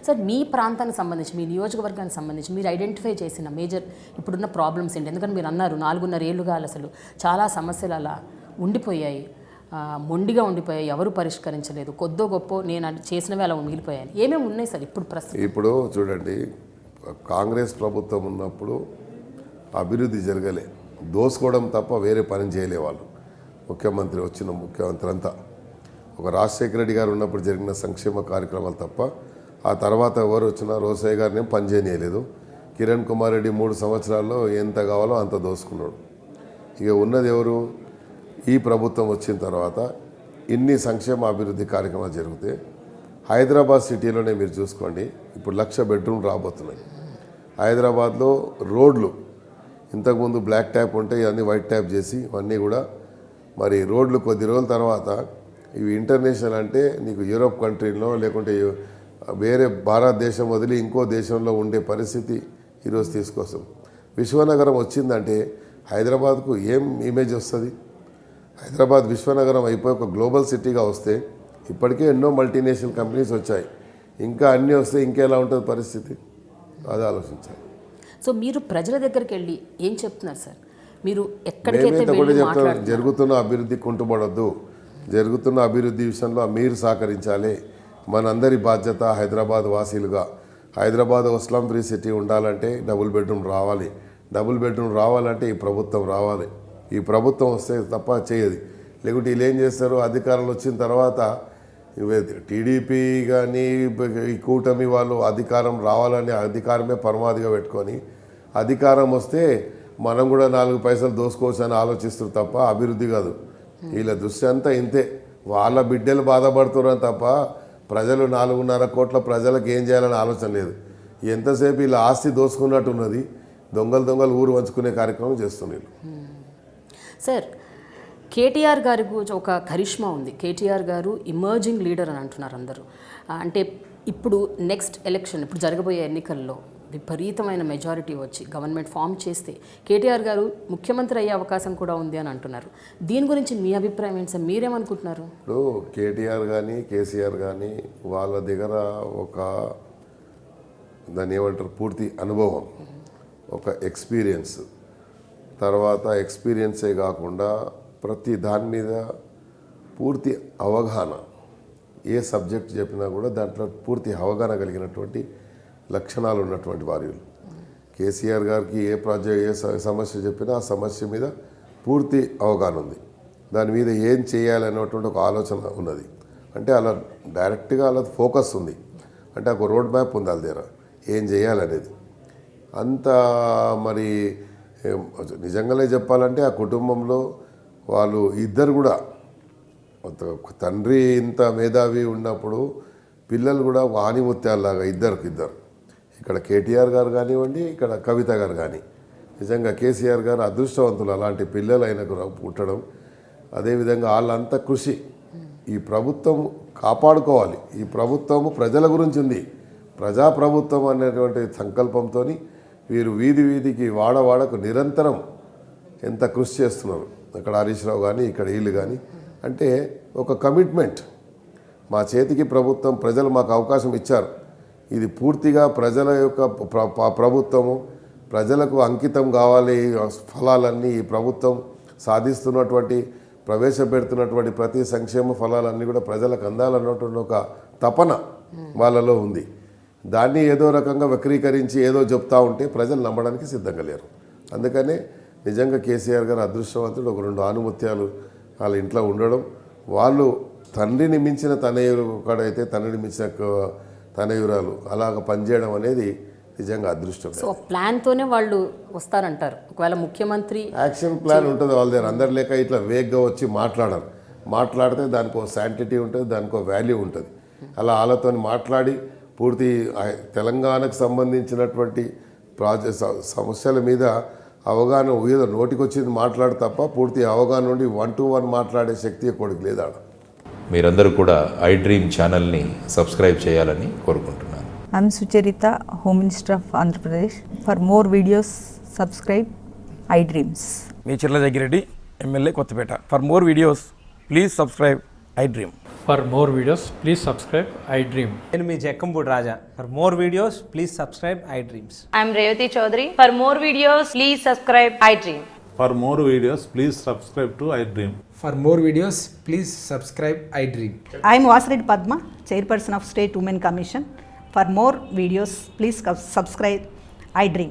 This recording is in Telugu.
సార్ మీ ప్రాంతానికి సంబంధించి మీ నియోజకవర్గానికి సంబంధించి మీరు ఐడెంటిఫై చేసిన మేజర్ ఇప్పుడున్న ప్రాబ్లమ్స్ ఏంటి? ఎందుకంటే మీరు అన్నారు 4.5 ఏళ్ళుగా అసలు చాలా సమస్యలు అలా ఉండిపోయాయి, మొండిగా ఉండిపోయాయి, ఎవరు పరిష్కరించలేదు, కొద్దో గొప్ప నేను చేసినవి అలా మిగిలిపోయాయి. ఏమేమి ఉన్నాయి సార్ ఇప్పుడు ప్రస్తుతం? ఇప్పుడు చూడండి, కాంగ్రెస్ ప్రభుత్వం ఉన్నప్పుడు అభివృద్ధి జరగలే, దోసుకోవడం తప్ప వేరే పని చేయలే వాళ్ళు. ముఖ్యమంత్రి అంతా ఒక రాజశేఖర రెడ్డి గారు ఉన్నప్పుడు జరిగిన సంక్షేమ కార్యక్రమాలు తప్ప ఆ తర్వాత ఎవరు వచ్చినా రోసయ్య గారిని పని చేయలేదు. కిరణ్ కుమార్ రెడ్డి 3 సంవత్సరాల్లో ఎంత కావాలో అంత దోసుకున్నాడు. ఇక ఉన్నది ఎవరు? ఈ ప్రభుత్వం వచ్చిన తర్వాత ఇన్ని సంక్షేమ అభివృద్ధి కార్యక్రమాలు జరిగితే హైదరాబాద్ సిటీలోనే మీరు చూసుకోండి, ఇప్పుడు 1,00,000 బెడ్రూమ్ రాబోతున్నాయి. హైదరాబాద్లో రోడ్లు ఇంతకుముందు బ్లాక్ ట్యాప్ ఉంటే ఇవన్నీ వైట్ ట్యాప్ చేసి ఇవన్నీ కూడా మరి రోడ్లు కొద్ది రోజుల తర్వాత ఇవి ఇంటర్నేషనల్ అంటే నీకు యూరోప్ కంట్రీలో లేకుంటే వేరే భారతదేశం వదిలి ఇంకో దేశంలో ఉండే పరిస్థితి ఈరోజు తీసుకొస్తాం. విశ్వనగరం వచ్చిందంటే హైదరాబాద్కు ఏం ఇమేజ్ వస్తుంది? హైదరాబాద్ విశ్వనగరం అయిపోయి ఒక గ్లోబల్ సిటీగా వస్తే ఇప్పటికే ఎన్నో మల్టీనేషనల్ కంపెనీస్ వచ్చాయి, ఇంకా అన్నీ వస్తే ఇంకెలా ఉంటుంది పరిస్థితి? అది ఆలోచించాలి. సో మీరు ప్రజల దగ్గరికి వెళ్ళి ఏం చెప్తున్నారు సార్? మీరు ఎక్కడికైతే జరుగుతున్న అభివృద్ధి కుంటుపడద్దు, జరుగుతున్న అభివృద్ధి విషయంలో మీరు సహకరించాలి. మనందరి బాధ్యత హైదరాబాద్ వాసీలుగా. హైదరాబాద్ ఇస్లాం ఫ్రీ సిటీ ఉండాలంటే డబుల్ బెడ్రూమ్ రావాలి. డబుల్ బెడ్రూమ్ రావాలంటే ఈ ప్రభుత్వం రావాలి. ఈ ప్రభుత్వం వస్తే తప్ప చేయదు. లేకుంటే వీళ్ళు ఏం చేస్తారు? అధికారంలో వచ్చిన తర్వాత టీడీపీ కానీ ఈ కూటమి వాళ్ళు అధికారం రావాలని అధికారమే పరమాధిగా పెట్టుకొని అధికారం వస్తే మనం కూడా 4 పైసలు దోసుకోవచ్చు అని ఆలోచిస్తారు తప్ప అభివృద్ధి కాదు. వీళ్ళ దృష్టి అంతా ఇంతే. వాళ్ళ బిడ్డలు బాధపడుతున్నారు తప్ప ప్రజలు 4.5 కోట్ల ప్రజలకు ఏం చేయాలని ఆలోచన లేదు. ఎంతసేపు వీళ్ళ ఆస్తి దోసుకున్నట్టు ఉన్నది. దొంగలు ఊరు వంచుకునే కార్యక్రమం చేస్తున్నారు. సార్, కేటీఆర్ గారికి ఒక కరిష్మా ఉంది. కేటీఆర్ గారు ఎమర్జింగ్ లీడర్ అని అంటున్నారు అందరూ. అంటే ఇప్పుడు నెక్స్ట్ ఎలక్షన్, ఇప్పుడు జరగబోయే ఎన్నికల్లో విపరీతమైన మెజారిటీ వచ్చి గవర్నమెంట్ ఫామ్ చేస్తే కేటీఆర్ గారు ముఖ్యమంత్రి అయ్యే అవకాశం కూడా ఉంది అని అంటున్నారు. దీని గురించి మీ అభిప్రాయం ఏంటి సార్? మీరేమనుకుంటున్నారు? ఇప్పుడు కేటీఆర్ కానీ కేసీఆర్ కానీ వాళ్ళ దగ్గర ఒక దాన్ని ఏమంటారు పూర్తి అనుభవం, ఒక ఎక్స్పీరియన్స్, తర్వాత ఎక్స్పీరియన్సే కాకుండా ప్రతి దాని మీద పూర్తి అవగాహన, ఏ సబ్జెక్ట్ చెప్పినా కూడా దాంట్లో పూర్తి అవగాహన కలిగినటువంటి లక్షణాలు ఉన్నటువంటి వారు. కేసీఆర్ గారికి ఏ సమస్య చెప్పినా ఆ సమస్య మీద పూర్తి అవగాహన ఉంది. దాని మీద ఏం చేయాలనేటువంటి ఒక ఆలోచన ఉన్నది. అంటే అలా డైరెక్ట్గా అలా ఫోకస్ ఉంది. అంటే ఒక రోడ్ మ్యాప్ ఉంది వాళ్ళ దగ్గర ఏం చేయాలనేది. అంత మరి నిజంగానే చెప్పాలంటే ఆ కుటుంబంలో వాళ్ళు ఇద్దరు కూడా, తండ్రి ఇంత మేధావి ఉన్నప్పుడు పిల్లలు కూడా వాణిముత్యాలలాగా ఇద్దరు. ఇక్కడ కేటీఆర్ గారు కానివ్వండి, ఇక్కడ కవిత గారు కానీ, నిజంగా కేసీఆర్ గారు అదృష్టవంతులు అలాంటి పిల్లలు ఆయనకు పుట్టడం. అదేవిధంగా వాళ్ళంతా కృషి. ఈ ప్రభుత్వం కాపాడుకోవాలి, ఈ ప్రభుత్వము ప్రజల గురించి ఉంది, ప్రజాప్రభుత్వం అనేటువంటి సంకల్పంతో వీరు వీధికి వాడకు నిరంతరం ఎంత కృషి చేస్తున్నారు. అక్కడ హరీష్ రావు కానీ ఇక్కడ వీళ్ళు కానీ, అంటే ఒక కమిట్మెంట్. మా చేతికి ప్రభుత్వం, ప్రజలు మాకు అవకాశం ఇచ్చారు, ఇది పూర్తిగా ప్రజల యొక్క ప్రభుత్వము, ప్రజలకు అంకితం కావాలి. ఫలాలన్నీ ఈ ప్రభుత్వం సాధిస్తున్నటువంటి ప్రవేశపెడుతున్నటువంటి ప్రతి సంక్షేమ ఫలాలన్నీ కూడా ప్రజలకు అందాలన్నటువంటి ఒక తపన వాళ్ళలో ఉంది. దాన్ని ఏదో రకంగా వక్రీకరించి ఏదో చెప్తా ఉంటే ప్రజలు నమ్మడానికి సిద్ధంగా లేరు. అందుకనే నిజంగా కేసీఆర్ గారు అదృష్టవంతుడు. ఒక 2 ఆనుమత్యాలు వాళ్ళ ఇంట్లో ఉండడం, వాళ్ళు తండ్రిని మించిన తనయులు ఒకడైతే తండ్రిని మించిన తనయురాలు అలాగ పనిచేయడం అనేది నిజంగా అదృష్టం. సో ప్లాన్తోనే వాళ్ళు వస్తారంటారు. ఒకవేళ ముఖ్యమంత్రి యాక్షన్ ప్లాన్ ఉంటుంది వాళ్ళ దగ్గర. అందరు లేక ఇట్లా వేగ్గా వచ్చి మాట్లాడితే దానికి ఒక శాంటిటీ ఉంటుంది, దానికి ఒక వాల్యూ ఉంటుంది. అలా వాళ్ళతో మాట్లాడి పూర్తి తెలంగాణకు సంబంధించినటువంటి సమస్యల మీద అవగాహన ఏదో నోటికొచ్చింది మాట్లాడు తప్ప పూర్తి అవగాహన నుండి 1-to-1 మాట్లాడే శక్తి కొడుకు లేదా. మీరందరూ కూడా ఐ డ్రీమ్ ఛానల్ని సబ్స్క్రైబ్ చేయాలని కోరుకుంటున్నాను. I'm Sucharitha, home minister of Andhra Pradesh. For more videos subscribe iDreams. మీ Chirla Jaggireddy, MLA Kothapeta. For more videos please subscribe iDream. For more videos, please subscribe iDream. నేను మీ Jakkampudi Raja. For more videos please subscribe iDreams. I'm Revati Chaudhary. For more videos, please subscribe iDream. For more videos, please subscribe to iDream. For more videos, please subscribe iDream. I am Vasireddy Padma, Chairperson of State Women Commission. For more videos, please subscribe iDream.